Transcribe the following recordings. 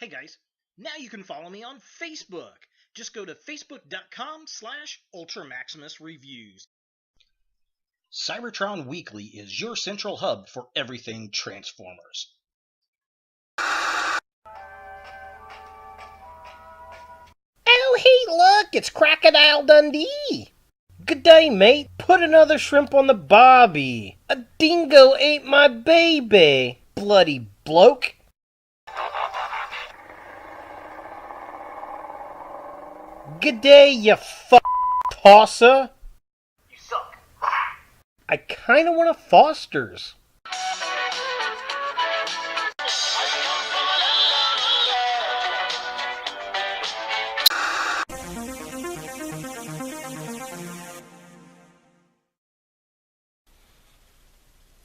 Hey guys, now you can follow me on Facebook. Just go to facebook.com/UltraMaximusReviews. Cybertron Weekly is your central hub for everything Transformers. Oh, hey, look, it's Crocodile Dundee. Good day, mate. Put another shrimp on the barbie. A dingo ate my baby. Bloody bloke. Good day, you tosser. You suck. I kinda want a Foster's.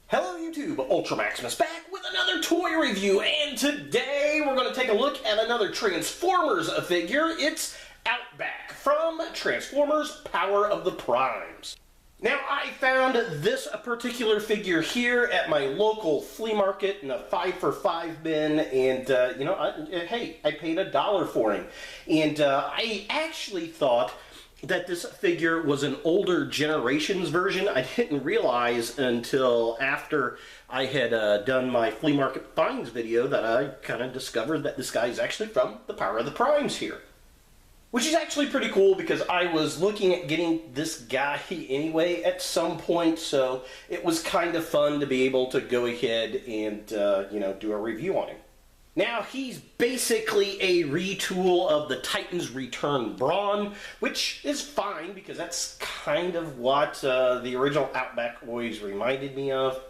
Hello YouTube, Ultra Maximus back with another toy review, and today we're going to take a look at another Transformers figure. It's Outback from Transformers Power of the Primes. Now, I found this particular figure here at my local flea market in a 5 for $5 bin, and hey, I paid $1 for him. And I actually thought that this figure was an older generation's version. I didn't realize until after I had done my flea market finds video that I kind of discovered that this guy is actually from the Power of the Primes here. Which is actually pretty cool because I was looking at getting this guy anyway at some point, so it was kind of fun to be able to go ahead and do a review on him. Now, he's basically a retool of the Titans Return Brawn, which is fine because that's kind of what the original Outback always reminded me of.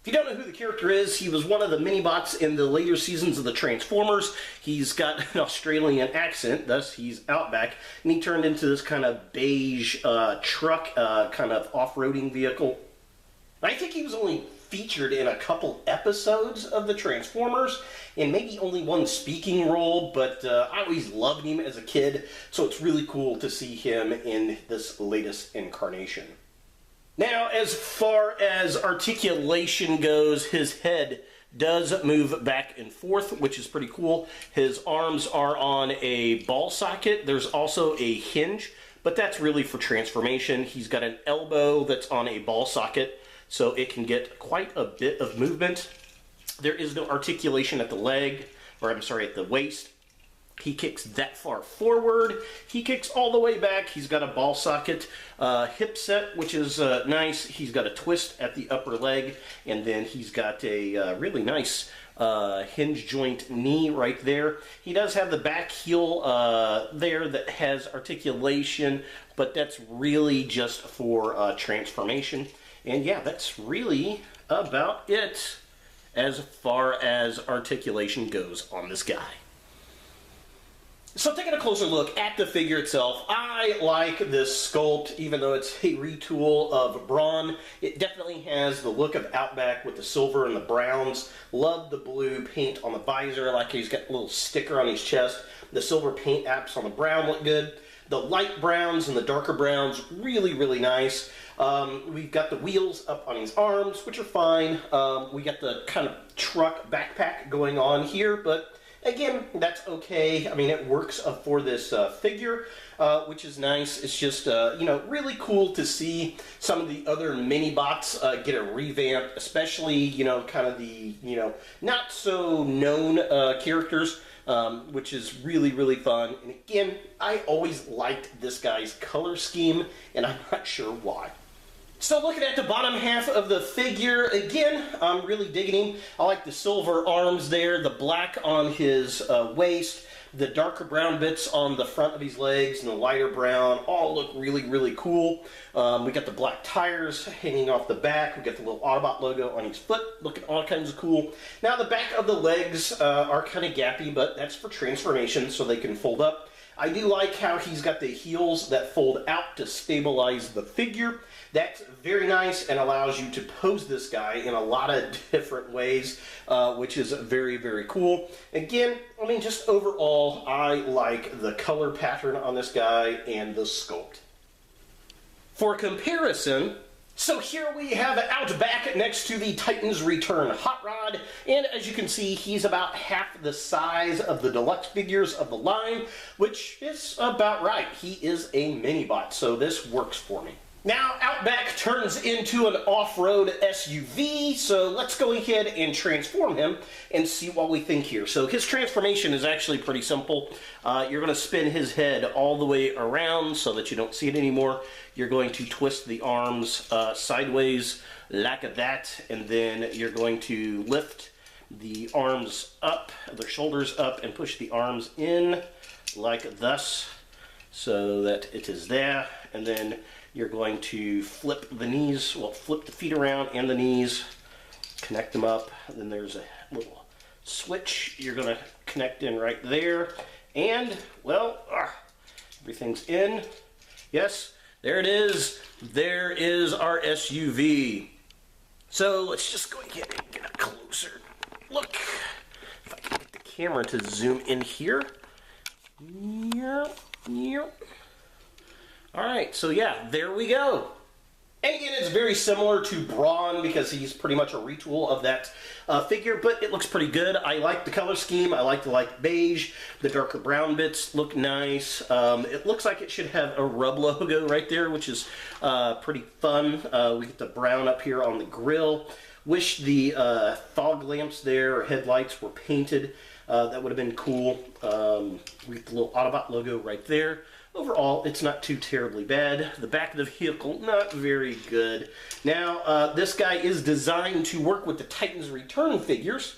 If you don't know who the character is, he was one of the mini-bots in the later seasons of the Transformers. He's got an Australian accent, thus he's Outback, and he turned into this kind of beige truck kind of off-roading vehicle. I think he was only featured in a couple episodes of the Transformers, and maybe only one speaking role, but I always loved him as a kid, so it's really cool to see him in this latest incarnation. Now, as far as articulation goes, his head does move back and forth, which is pretty cool. His arms are on a ball socket. There's also a hinge, but that's really for transformation. He's got an elbow that's on a ball socket, so it can get quite a bit of movement. There is no articulation at the leg, or I'm sorry, at the waist. He kicks that far forward. He kicks all the way back. He's got a ball socket hip set, which is nice. He's got a twist at the upper leg, and then he's got a really nice hinge joint knee right there. He does have the back heel there that has articulation, but that's really just for transformation. And yeah, that's really about it as far as articulation goes on this guy. So taking a closer look at the figure itself, I like this sculpt, even though it's a retool of Brawn. It definitely has the look of Outback with the silver and the browns. Love the blue paint on the visor, I like he's got a little sticker on his chest. The silver paint apps on the brown look good. The light browns and the darker browns, really, really nice. We've got the wheels up on his arms, which are fine. We got the kind of truck backpack going on here, but again, that's okay. I mean, it works for this figure, which is nice. It's just, really cool to see some of the other mini-bots get a revamp, especially, kind of the, not so known characters, which is really, really fun. And again, I always liked this guy's color scheme, and I'm not sure why. So looking at the bottom half of the figure, again, I'm really digging him. I like the silver arms there, the black on his waist, the darker brown bits on the front of his legs, and the lighter brown all look really, really cool. We got the black tires hanging off the back. We got the little Autobot logo on his foot, looking all kinds of cool. Now the back of the legs are kind of gappy, but that's for transformation, so they can fold up. I do like how he's got the heels that fold out to stabilize the figure. That's very nice and allows you to pose this guy in a lot of different ways, which is very, very cool. Again, I mean, just overall, I like the color pattern on this guy and the sculpt. For comparison, So here we have Outback next to the Titans Return Hot Rod, and as you can see, he's about half the size of the deluxe figures of the line, which is about right. He is a mini-bot, so this works for me. Now, Outback turns into an off-road SUV, so let's go ahead and transform him and see what we think here. So his transformation is actually pretty simple. You're going to spin his head all the way around so that you don't see it anymore. You're going to twist the arms sideways like that, and then you're going to lift the arms up, the shoulders up, and push the arms in like thus so that it is there, and then you're going to flip the knees, well, flip the feet around and the knees, connect them up. Then there's a little switch you're going to connect in right there. And, well, everything's in. Yes, there it is. There is our SUV. So let's just go ahead and get a closer look. If I can get the camera to zoom in here. Yep. Alright, so yeah, there we go. And again, it's very similar to Brawn because he's pretty much a retool of that figure, but it looks pretty good. I like the color scheme. I like the light beige. The darker brown bits look nice. It looks like it should have a rub logo right there, which is pretty fun. We get the brown up here on the grill. Wish the fog lamps there or headlights were painted. That would have been cool. We get the little Autobot logo right there. Overall, it's not too terribly bad. The back of the vehicle, not very good. Now, this guy is designed to work with the Titans Return figures.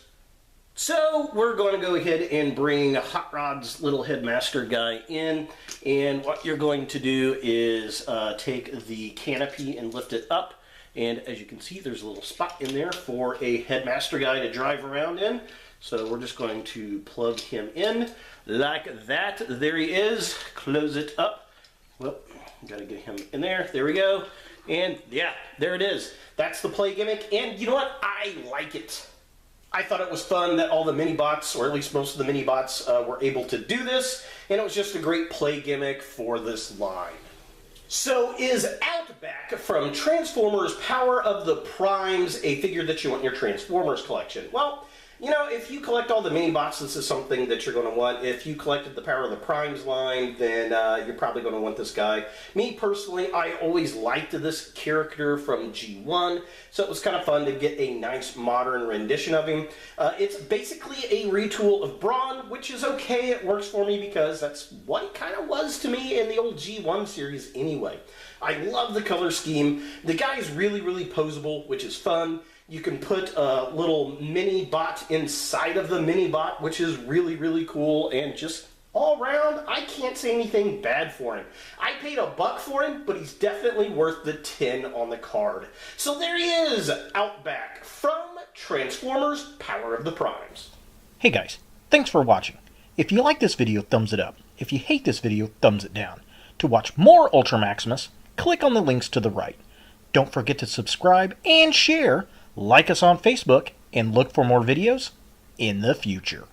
So, we're going to go ahead and bring Hot Rod's little headmaster guy in. And what you're going to do is take the canopy and lift it up. And as you can see, there's a little spot in there for a headmaster guy to drive around in. So we're just going to plug him in like that. There he is. Close it up. Well, gotta get him in there. There we go. And yeah, there it is. That's the play gimmick. And you know what? I like it. I thought it was fun that all the mini-bots, or at least most of the mini-bots, were able to do this. And it was just a great play gimmick for this line. So is Outback from Transformers Power of the Primes a figure that you want in your Transformers collection? Well, you know, if you collect all the mini-bots, this is something that you're going to want. If you collected the Power of the Primes line, then you're probably going to want this guy. Me, personally, I always liked this character from G1, so it was kind of fun to get a nice modern rendition of him. It's basically a retool of Brawn, which is okay. It works for me because that's what it kind of was to me in the old G1 series anyway. I love the color scheme. The guy is really, really posable, which is fun. You can put a little mini-bot inside of the mini-bot, which is really, really cool, and just all around, I can't say anything bad for him. I paid $1 for him, but he's definitely worth the 10 on the card. So there he is, Outback from Transformers Power of the Primes. Hey guys, thanks for watching. If you like this video, thumbs it up. If you hate this video, thumbs it down. To watch more Ultra Maximus, click on the links to the right. Don't forget to subscribe and share. Like us on Facebook, and look for more videos in the future.